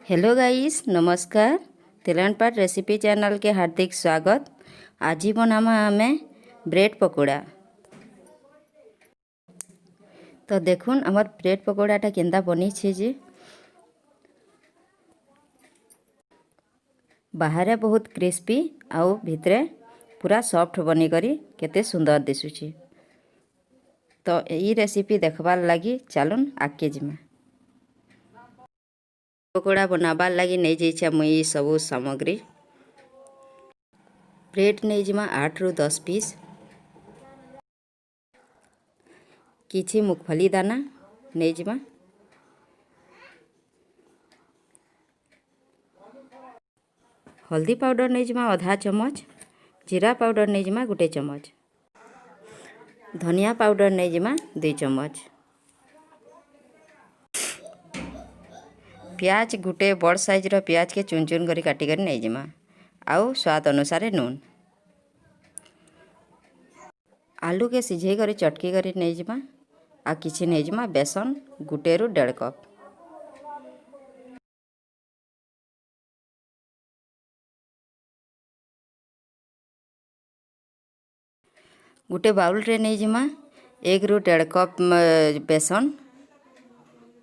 Hello guys, नमस्कार। तेलनपाट recipe channel के हार्दिक स्वागत। आज बनामा आमे ब्रेड पकोड़ा। तो देखुन आमर ब्रेड पकोड़ाटा केंदा बनी छे जे बाहर बहुत क्रिस्पी आउ भितरे पूरा सॉफ्ट बनी करी केते सुंदर दिसुची। तो यही रेसिपी देखबार लगी चलुन आगे जिमा। पकोड़ा बनाबार लगी नहीं जाइछा मुई सबू सामग्री। ब्रेड नहीं जिमा 8 रु 10 पीस, किछि मूंगफली दाना नहीं जिमा, हल्दी पाउडर नहीं जिमा आधा चमच, जीरा पाउडर नहीं जिमा 1 चमच, धनिया पाउडर नहीं जिमा 2 चमच, प्याज 1 बड़ साइज रो प्याज के चुन चुन करी काटी कर नहीं जिमा, आउ स्वाद अनुसार नून, आलू के सिझे करी चटकी करी नहीं जिमा, आ किछि नहीं जिमा बेसन 1 रु 1.5 कप, गोटे बाउल रे नहीं जिमा 1 रु 1.5 कप बेसन,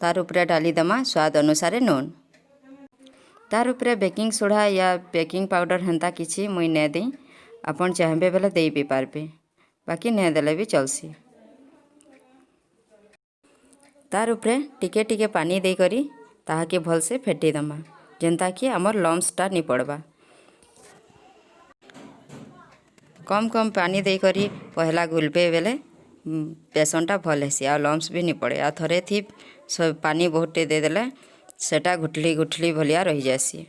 तार उपरे डाली दमा स्वाद अनुसार नून, तार उपरे बेकिंग सोडा या बेकिंग पाउडर हेंता किछि मुई ने दे, आपन चाहबे बेले दे भी पारबे, बाकी ने देले भी चलसी। तार उपरे टिके टिके पानी दे करी ताहा के भल से फेटी दमा, जेंता कि हमर लम्सटा नि पड़बा। कम कम पानी दे करी पहला गुलबे बेले बेसनटा भल हेसी आ लम्स भी नि पड़े। आ थरे थी पानी बहुते दे देले सेटा गुठली गुठली भलिया रही जासी।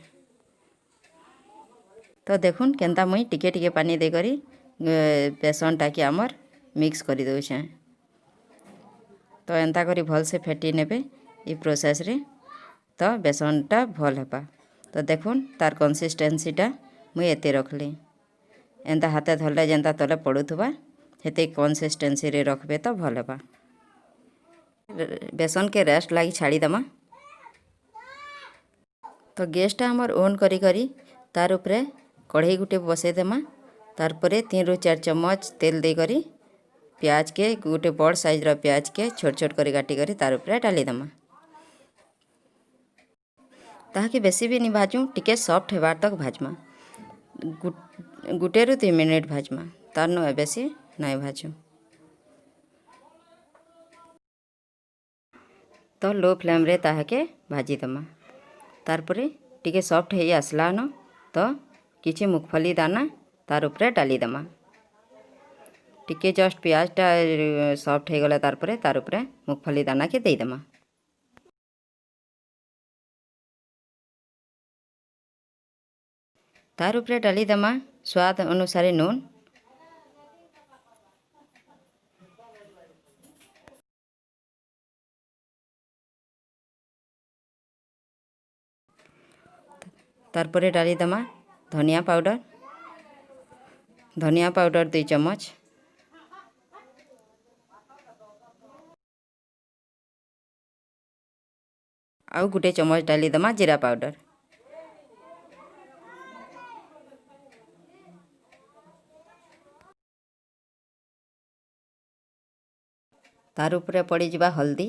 तो देखुन केंता मुई टिके टिके पानी दे करी बेसनटा कि हमर मिक्स करी दउछे। तो एंता करी भल से फेटी नेबे ई प्रोसेस रे, तो बेसनटा भल हेबा। तो देखुन तार कंसिस्टेंसीटा मुई एते रखली, एंता हाथे धरले जेंता तले पड़ुथबा हेते कंसिस्टेंसी रे रखबे तो भल हेबा। बेसन के रेस्ट लागी छाड़ी दमा। तो गैसटा हमर ऑन करी करी तार उपरे कढ़ई गुटे बसई देमा, तार परे 3 रु 4 चम्मच तेल दे करी प्याज के 1 बड़ साइज रो प्याज के छोट छोट करी काटी करी तार उपरे डाली दमा। ताहाके बेसी भी नि भाजू, टिके सॉफ्ट हेबार तक भाजमा। 1 रु 3 मिनिट भाजमा, तार न बेसी नहीं भाजू। तो लो फ्लेम रे ताहाके भाजी दमा। तार परे टिके सॉफ्ट हे आसला न तो किछि मूंगफली दाना तार उपरे डाली दमा। टिके जस्ट प्याजटा सॉफ्ट हे गला तार उपरे मूंगफली दाना के दे दमा। तार उपरे डाली दमा स्वाद अनुसार नून, तार परे डाली दमा धनिया पाउडर 2 चम्मच, आउ 1 चम्मच डाली दमा जीरा पाउडर। तार उपरे पड़ी जिबा हल्दी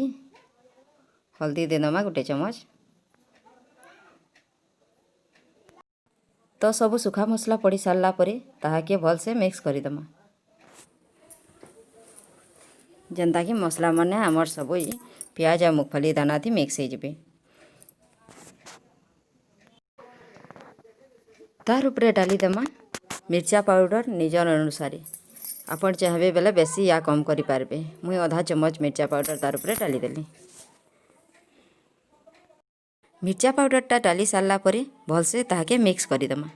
दे दमा 1 चम्मच। तो सबू सुखा मसला पड़ी सारला परे ताहाके भल से मिक्स करी दमा, जेंता कि मसला माने हमर सबू प्याज आ मूंगफली दाना थी मिक्स हो जिबे। तार उपरे डाली दमा मिर्चा पाउडर निजर अनुसार, आपन चाहबे बेले बेसी या कम करी पारबे। मुई आधा चम्मच मिर्चा पाउडर तार उपरे डाली देली। मिर्चा पाउडरटा डाली सारला परे भल से ताहाके मिक्स करी दमा।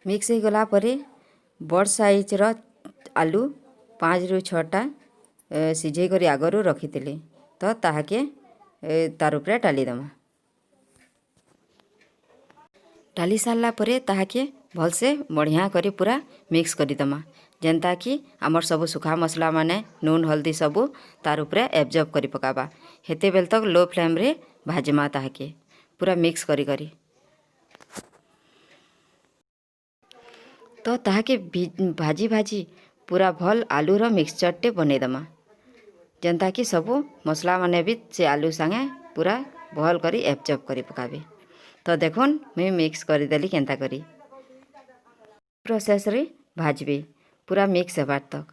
मिक्स हो गला परे बड़ साइज रो आलू 5 रु 6टा सिझे करी आगरू रखिथिली, तो ताहाके तार उपरे डाली दमा। डाली सारला परे ताहाके भल से बढ़िया करी पूरा मिक्स करी दमा, जेंता कि हमर सबू सुखा मसला माने नून हल्दी सबू तार उपरे एब्जॉर्ब करी पकाबा। हेते बेल तक लो फ्लेम रे भाजमा ताहाके पूरा मिक्स करी करी तो ताहाके भाजी भाजी पूरा भल आलूर मिक्सचरटे बनईदमा जेनता कि सबू मसला माने भी से आलू संगे पूरा भल करी एब्जॉर्ब करी पकाबे। तो देखुन मुई मिक्स करदेली केंता करी प्रोसेस रे भाजबे पूरा मिक्स हेबार तक।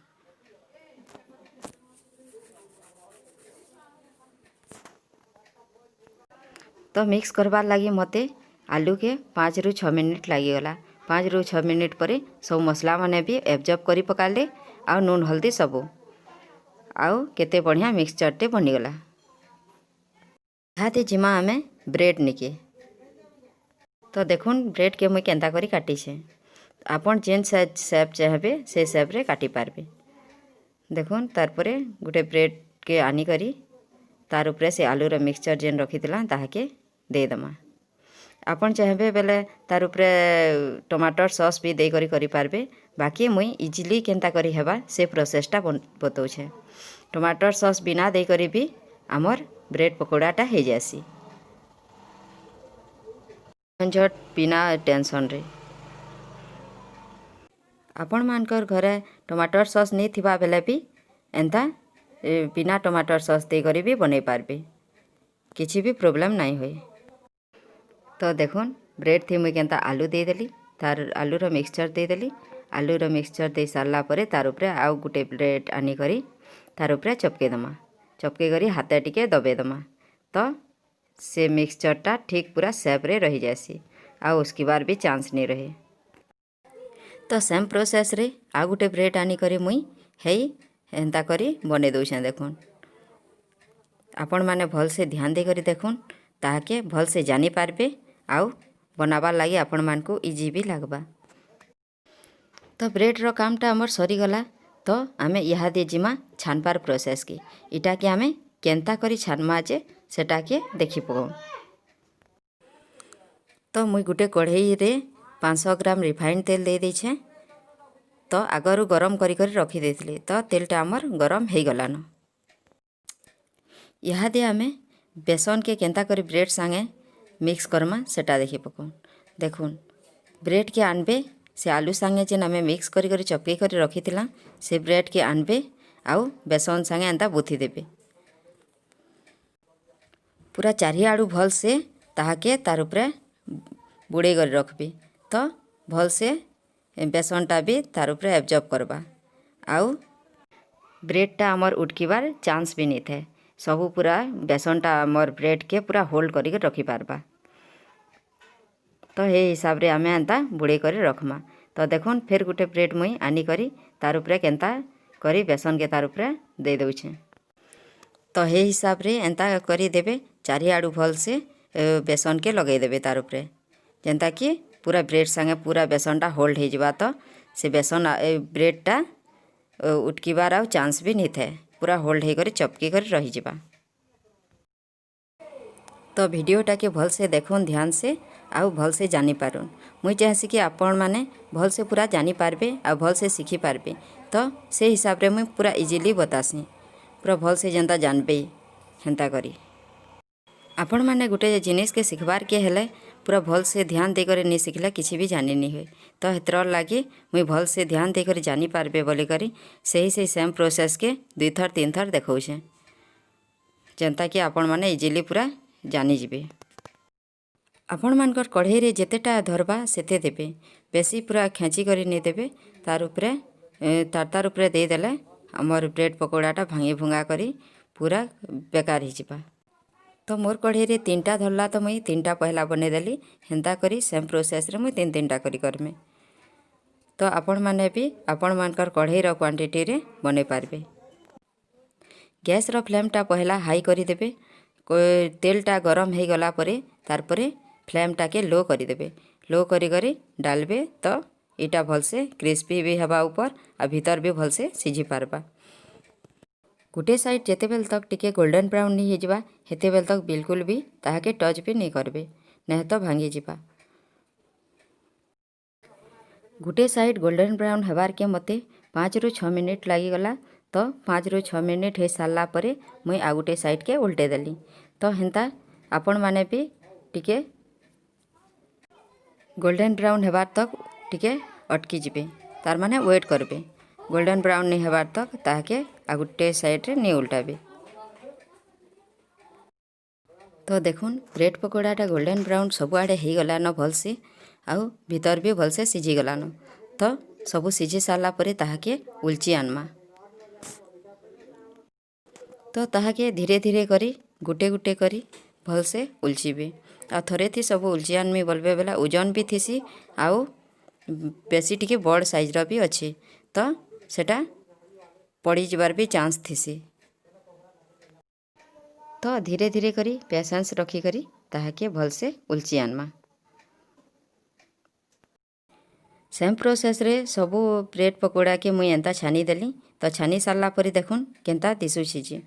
तो मिक्स करबार लगी मते आलू के 5 ରୁ 6 मिनिट लागिगला। 5 ରୁ 6 मिनिट पर सब मसला माने भी एब्जॉर्ब करी पकाले आ नून हल्दी सबू आउ केते बढ़िया मिक्सचरटे बनिगला। हाथे जिमा आमे ब्रेड निके तो देखुन ब्रेड के मुई केंता करी काटिछे आपन जेन शेप चाहबे से शेप रे काटी पारबे। देखुन तार परे गुटे ब्रेड के आनी करी तार उपरे से आलूर मिक्सचर जेन रखिथिला ताहाके देदमा। आपन चाहबे बेले तार उपरे टमाटर सॉस भी दे करी पारबे। बाकी मुई इजिली केंता करी हेबा से प्रोसेसटा बतौछे। टमाटर सॉस बिना दे करी भी आमर ब्रेड पकोड़ाटा हो जासी झट बिना टेंशन रे। आपण मानकर घरे टमाटर सॉस नहीं थिबा बेले भी एंता बिना टमाटर सॉस दे करी भी बने पारबे किसी भी प्रॉब्लम नहीं होए। तो देखुन ब्रेड थी मुई केंता आलू दे देली तार आलूर मिक्सचर दे देली। आलूर मिक्सचर दे सारला परे तार उपरे आउ गुटे ब्रेड आनी करी तार उपरे चपके दमा। चपके करी हाथे टिके दबे दमा तो से मिक्सचरटा ठीक पूरा शेप रे रही जासी आ उसकी बार भी चांस नहीं रहे। तो सेम प्रोसेस रे आ गुटे ब्रेड आनी करी मुई हेई एंता करी बने दउछे। देखुन आपण माने भल से ध्यान दे करी देखुन ताहाके भल से जानी पारबे आउ बनाबार लगी आपण मान को इजी भी लागबा। तो ब्रेड रो कामटा हमर सरी गला। तो आमे इहादे जिमा छानपार प्रोसेस की इटा के आमे केंता करी छानमा जे सेटा के देखि पगो। तो मुई गुटे कढ़ई रे 500 ग्राम रिफाइंड तेल दे देछे। तो आगरू गरम करी करी रखी देथिले तो तेलटा हमर गरम हो गलान। इहादे आमे बेसन के केंता करी ब्रेड संगे मिक्स करमा सेटा देखि पको। देखुन ब्रेड के आनबे से आलू संगे जेन आमे मिक्स करी करी चपके करी रखिथिला से ब्रेड के आनबे आउ बेसन संगे एंता बुथी देबे पूरा चारिआडू भल से ताहाके तार उपरे बुड़े कर रखबे। तो भल से बेसनटा भी तार उपरे एब्जॉर्ब करबा आउ ब्रेडटा हमर उटकीबार चांस भी नहीं थे। सबू पूरा बेसनटा हमर ब्रेड के पूरा होल्ड करी रखी पारबा। तो हे हिसाब रे आमे एंता बुड़े करी रखमा। तो देखुन फिर गुटे ब्रेड मुई आनी करी तार उपरे केंता करी बेसन के तार उपरे दे दउछे। तो हे हिसाब रे एंता करी देबे चारिआडू भल से बेसन के लगे देबे तार उपरे जेंता कि पूरा ब्रेड संगे पूरा बेसनटा होल्ड हो जावा। तो से बेसन ब्रेडटा उटकीबार आउ चांस भी नहीं थे पूरा होल्ड हो कर चपकी कर रही जावा। तो वीडियोटा के भल से देखुन ध्यान से आउ भल से जानी पारुन। मुई चाहसी कि आपण माने भल से पूरा जानी पारबे आ भल से सीखी पारबे। तो से हिसाब रे मुई पूरा इजीली बतासी पूरा भल से जनता जानबे हेंता करी। आपण माने गुटे जिनिस के सिखबार के हेले पूरा भल से ध्यान दे कर नहीं सिखले किसी भी जानी नहीं हुए। तो हेतर लगी मुई भल से ध्यान दे कर जानी पारबे बोली करी से सेम प्रोसेस के 2 थर 3 थर देखौछे जनता कि आपण माने इजीली पूरा जानी जिबे। आपण मानकर कढ़ई रे जेतेटा धरबा सेते देबे बेसी पूरा खेची करी नहीं देबे। तार उपरे दे देले हमर ब्रेड पकोड़ाटा भांगी भुंगा करी पूरा बेकार ही जिबा। तो मोर कढ़ई रे 3टा धरला तो मुई 3टा पहला बने देली हेंता करी सेम प्रोसेस रे मुई 3-3टा करी करमे। तो आपण माने भी आपण मानकर कढ़ई रो क्वांटिटी रे बने पारबे। गैस रो फ्लेमटा पहला हाई करी देबे। तेलटा गरम हो गला परे तार परे फ्लेमटा के लो करी देबे। लो करी करी डालबे तो इटा भल से क्रिस्पी भी हवा ऊपर आ भीतर भी भल से सिझी पारबा। गुटे साइड जेते बेल तक टिके गोल्डन ब्राउन नहीं हो जावा हेते बेल तक बिल्कुल भी ताहाके टच भी नहीं करबे नहीं तो भांगी जिबा। गुटे साइड गोल्डन ब्राउन हबार के मते 5 ରୁ 6 मिनिट लगी गला। तो 5 ରୁ 6 मिनिट हो सारा परे मुई आ गुटे साइड के उल्टे देली। तो हेंता आपण माने भी टिके गोल्डन ब्राउन हेबार तक टिके अटकी जिबे, तार माने वेट करबे। गोल्डन ब्राउन नहीं हेबार तक ताके आ गुटे साइड रे नहीं उल्टाबे। तो देखुन ब्रेड पकोड़ाटा गोल्डन ब्राउन सबुआड़े हो गलान भलसे, आउ भीतर भी भलसे सिझी गलान। तो सबू सिझी सारा पर ताहाके उल्ची आनमा। तो ताहाके धीरे धीरे करी गुटे गुटे करी भलसे उल्चिबे। आ थरे थी सब उल्ची आनमी बोलबे बेला ओजन भी थिसी, आउ बेसी टिके बड़ साइजर भी अच्छे, तो सेटा पड़ी जबार भी चांस थिसी। तो धीरे धीरे करी पेशेंस रखी करी ताहाके भलसे उल्ची आनमा। सेम प्रोसेस रे सबू ब्रेड पकोड़ा के मुई एंता छानी देली। तो छानी सारा पर देखुन केंता दिशुछि जे।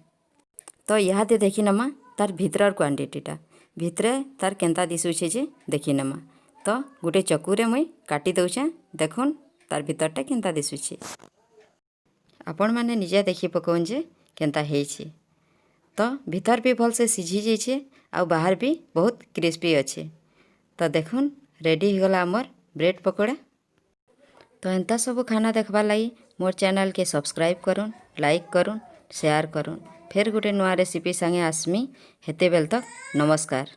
तो इहादे देखी नमा तार भितर क्वांटिटीटा भितरे तार केंता दिशुछि जे देखी नमा। तो गोटे चकुरे मुई काटी दउछे, देखुन तार भितरटा केंता दिशुछि। आपण माने निजे देखी पकोन जे केंता हेछि। तो भीतर भी भल से सिझी जाइए, आ बाहर भी बहुत क्रिस्पी अच्छे। तो देखुन रेडी हो गला आमर ब्रेड पकोड़ा। तो एंता सब खाना देखबार लगी मोर चैनल के सब्सक्राइब करुन, लाइक करुन, शेयर करुन। फिर गोटे नुआ रेसिपी संगे आसमी। हेते बेल तक नमस्कार।